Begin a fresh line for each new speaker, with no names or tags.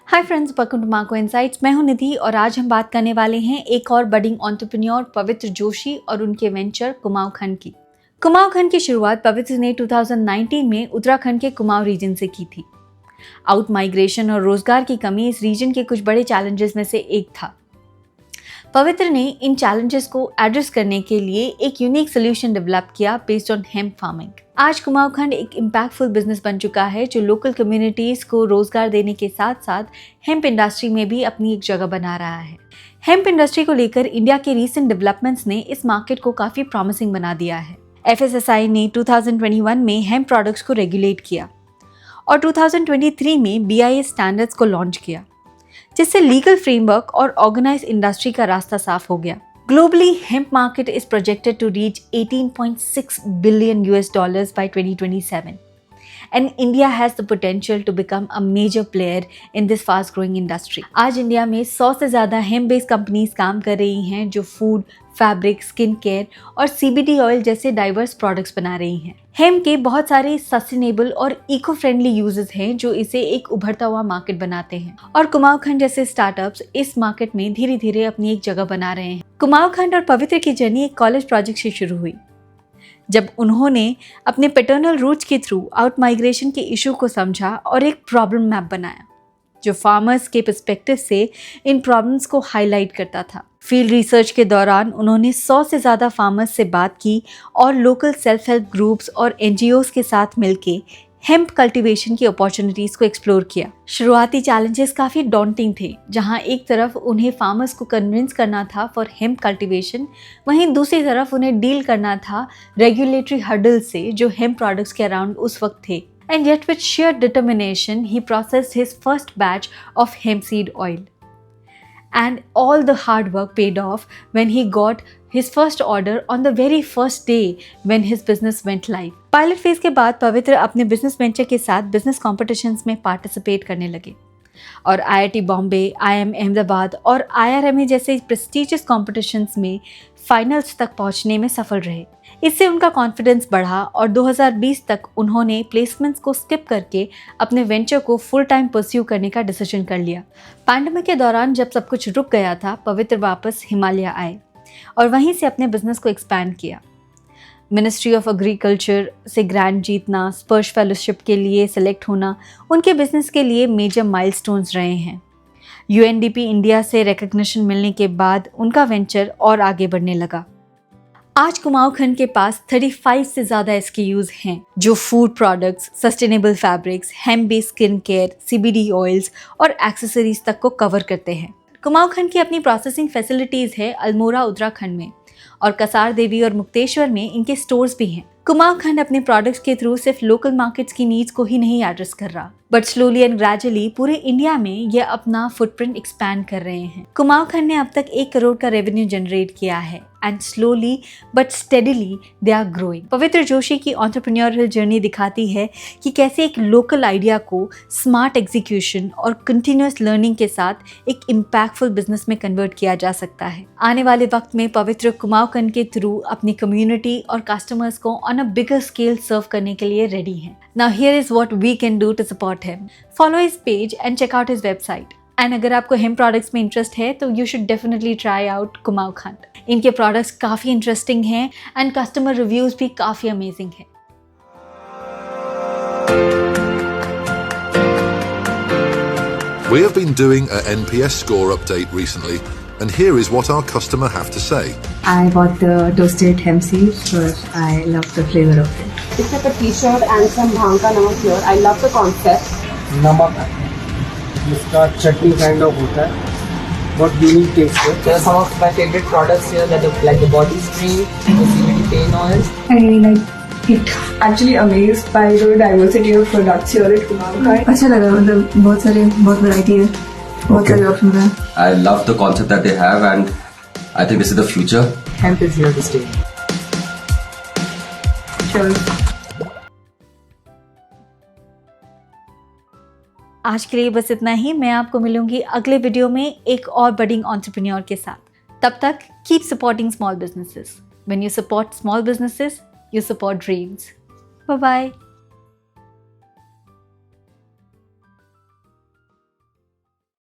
Hi friends, welcome to Marco insights. मैं हूं निधि और आज हम बात करने वाले हैं एक और बडिंग एंटरप्रेन्योर पवित्र जोशी और उनके वेंचर कुमाऊं खंड की। कुमाऊं खंड की शुरुआत पवित्र ने 2019 में उत्तराखंड के कुमाऊं रीजन से की थी। आउट माइग्रेशन और रोजगार की कमी इस रीजन के कुछ बड़े चैलेंजेस में से एक था। पवित्र ने इन चैलेंजेस को एड्रेस करने के लिए एक यूनिक सोल्यूशन डेवलप किया बेस्ड ऑन हेम्प फार्मिंग। आज कुमाऊं खंड एक इम्पैक्टफुल बिजनेस बन चुका है जो लोकल कम्युनिटीज को रोजगार देने के साथ साथ हेम्प इंडस्ट्री में भी अपनी एक जगह बना रहा है। हेम्प इंडस्ट्री को लेकर इंडिया के रीसेंट डेवलपमेंट्स ने इस मार्केट को काफी प्रॉमिसिंग बना दिया है। FSSAI ने 2021 में हेम्प प्रोडक्ट्स को रेगुलेट किया और 2023 में BIS स्टैंडर्ड्स को लॉन्च किया, जिससे लीगल फ्रेमवर्क और ऑर्गेनाइज्ड इंडस्ट्री का रास्ता साफ हो गया। Globally, hemp market is projected to reach $18.6 billion by 2027, and India has the potential to become a major player in this fast-growing industry. आज इंडिया में 100 से ज़्यादा hemp based कंपनीज काम कर रही हैं जो फूड, फैब्रिक, स्किन केयर और CBD ऑयल जैसे डाइवर्स प्रोडक्ट्स बना रही हैं। हेम्प के बहुत सारे सस्टेनेबल और इको फ्रेंडली यूजेस हैं जो इसे एक उभरता हुआ मार्केट बनाते हैं और कुमाऊं खंड जैसे स्टार्टअप्स इस मार्केट में धीरे धीरे अपनी एक जगह बना रहे हैं। कुमाऊं खंड और पवित्र की जर्नी एक कॉलेज प्रोजेक्ट से शुरू हुई, जब उन्होंने अपने पैटर्नल रूट्स के थ्रू आउट माइग्रेशन के इशू को समझा और एक प्रॉब्लम मैप बनाया जो फार्मर्स के पर्सपेक्टिव से इन प्रॉब्लम्स को हाईलाइट करता था। फील्ड रिसर्च के दौरान उन्होंने 100 से ज़्यादा फार्मर्स से बात की और लोकल सेल्फ हेल्प ग्रुप्स और NGOs के साथ मिलके हेम्प कल्टीवेशन की अपॉर्चुनिटीज़ को एक्सप्लोर किया। शुरुआती चैलेंजेस काफ़ी डॉन्टिंग थे, जहां एक तरफ उन्हें फार्मर्स को कन्विंस करना था फॉर हेम्प कल्टीवेशन, वहीं दूसरी तरफ उन्हें डील करना था रेगुलेटरी हर्डल से जो हेम्प प्रोडक्ट्स के अराउंड उस वक्त थे। And yet with sheer determination, he processed his first batch of hemp seed oil. And all the hard work paid off when he got his first order on the very first day when his business went live. Pilot phase के बाद पवित्र अपने business venture के साथ business competitions में participate करने लगे और IIT बॉम्बे, IIM अहमदाबाद और IRMA जैसे प्रेस्टिजियस कॉम्पिटिशन्स में फाइनल्स तक पहुंचने में सफल रहे। इससे उनका कॉन्फिडेंस बढ़ा और 2020 तक उन्होंने प्लेसमेंट्स को स्किप करके अपने वेंचर को फुल टाइम परस्यू करने का डिसीजन कर लिया। पैंडेमिक के दौरान जब सब कुछ रुक गया था, पवित्र वापस हिमालय आए और वहीं से अपने बिजनेस को एक्सपैंड किया। मिनिस्ट्री ऑफ एग्रीकल्चर से ग्रांट जीतना, स्पर्श फेलोशिप के लिए सेलेक्ट होना उनके बिजनेस के लिए मेजर माइलस्टोन्स रहे हैं। UNDP इंडिया से रिकग्निशन मिलने के बाद उनका वेंचर और आगे बढ़ने लगा। आज कुमाऊं खंड के पास 35 से ज़्यादा SKUs हैं जो food products, sustainable fabrics, hemp based skin care, CBD oils और एक्सेसरीज तक को कवर करते हैं। कुमाऊं खंड की अपनी प्रोसेसिंग फैसिलिटीज़ है अल्मोड़ा उत्तराखंड में और कसार देवी और मुक्तेश्वर में इनके स्टोर्स भी हैं। कुमाऊं खंड अपने प्रोडक्ट्स के थ्रू सिर्फ लोकल मार्केट्स की नीड्स को ही नहीं एड्रेस कर रहा, बट स्लोली एंड ग्रेजुअली पूरे इंडिया में ये अपना फुटप्रिंट एक्सपैंड कर रहे हैं। कुमाऊं खंड ने अब तक 1 करोड़ का रेवेन्यू जनरेट किया है and slowly but steadily they are growing. Pavitra Joshi की एंटरप्रेन्योरियल जर्नी दिखाती है कि कैसे एक लोकल आइडिया को स्मार्ट एग्जीक्यूशन और कंटिन्यूअस लर्निंग के साथ एक इम्पैक्टफुल बिजनेस में कन्वर्ट किया जा सकता है। आने वाले वक्त में पवित्र कुमाऊं खंड के थ्रू अपनी कम्युनिटी और कस्टमर्स को ऑन अ बिगर स्केल सर्व करने के लिए रेडी हैं। Now here is what we can do to support him. Follow his page and check out his website. And अगर आपको हेम्प प्रोडक्ट्स में इंटरेस्ट है तो you should definitely try out Kumaon खंड। इनके प्रोडक्ट्स काफ़ी इंटरेस्टिंग हैं एंड कस्टमर रिव्यूज़ भी काफ़ी अमेजिंग हैं।
We have been doing a NPS score update recently, and here is what our customer have to say.
I bought the toasted hemp seeds because I love the flavor of it.
It's like a t-shirt and some bhang ka namak here. I love the concept.
नमक जिसका चटनी kind of होता है, बहुत unique test है।
There are some of my favorite products here that are like the body spray, the CBD pain oils.
I really like it.
Actually amazed by the diversity of products here at Kumaऊं खंड.
अच्छा लगा, मतलब बहुत variety है, बहुत सारे option है।
I love the concept that they have and I think this is the future.
Hemp is here to stay.
Sure.
आज के लिए बस इतना ही। मैं आपको मिलूंगी अगले वीडियो में एक और बडिंग एंटरप्रेन्योर के साथ। तब तक keep supporting small businesses. When you support small businesses, you support dreams. Bye-bye.